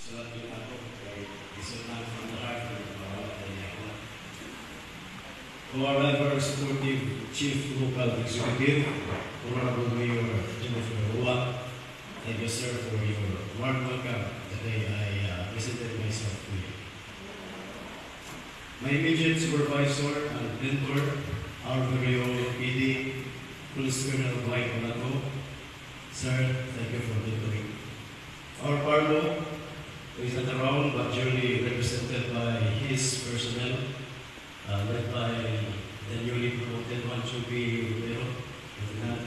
Sulat din ako kay isulat from the heart ng bawat kanya. To our ever supportive Chief Local Executive, Honorable Mayor Jennifer Hua, thank you, sir, for your warm welcome the day I presented myself to you. My immediate supervisor and mentor, our very own PD, Police Colonel Mike Olato, sir, thank you for mentoring. Our Parlo, who is not around but duly represented by his personnel, led by the newly promoted one to be Lieutenant.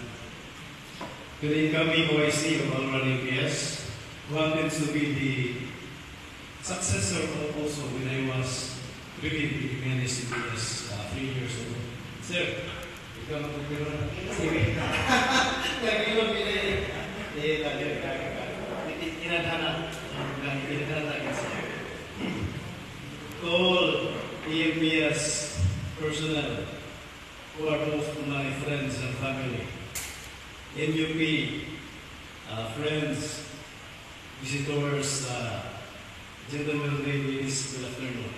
To the incoming OIC of Alran APS, who happens to be the successor of also when I was really in CPS 3 years ago. Sir, ikaw magpapira. Sige. Kagilong inadhana. All EMPS personnel who are both my friends and family, NUP friends, visitors, gentlemen, ladies, good afternoon.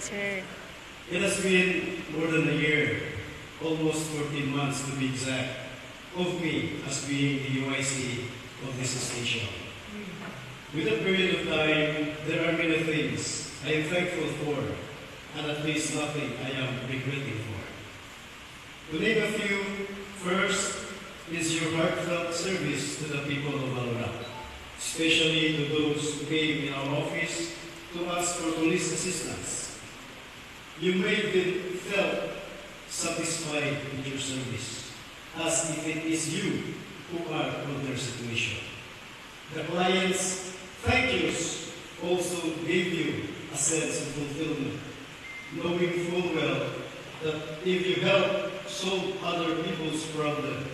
Sir. It has been more than a year, almost 14 months to be exact, of me as being the UIC of this station. With that period of time, there are many things I am thankful for, and at least nothing I am regretting for. To name a few, first is your heartfelt service to the people of Alora, especially to those who came in our office to ask for police assistance. You made them felt satisfied with your service, as if it is you who are on their situation. The clients' thank yous also gave you a sense of fulfillment, knowing full well that if you help solve other people's problem,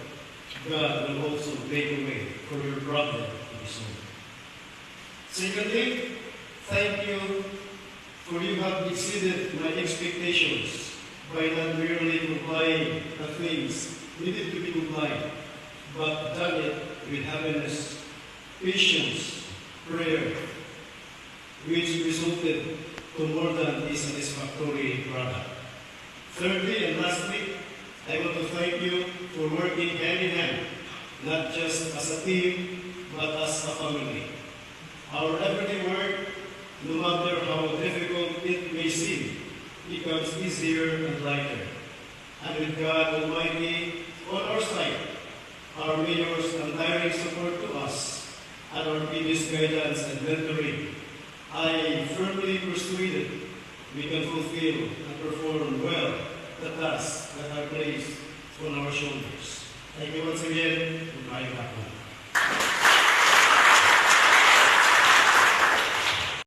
God will also make a way for your problem to be solved. Secondly, thank you for you have exceeded my expectations by not merely complying the things needed to be complied, but done it with happiness, patience, prayer, which resulted to more than a satisfactory product. Thirdly and lastly, I want to thank you for working hand in hand, not just as a team, but as a family. Our everyday work, no matter how difficult it may seem, becomes easier and lighter. And with God Almighty on our side, our mayor's untiring support to us, and our PD's guidance and mentoring, I am firmly persuaded we can fulfill and perform well the tasks that are placed on our shoulders. Thank you once again, and bye back.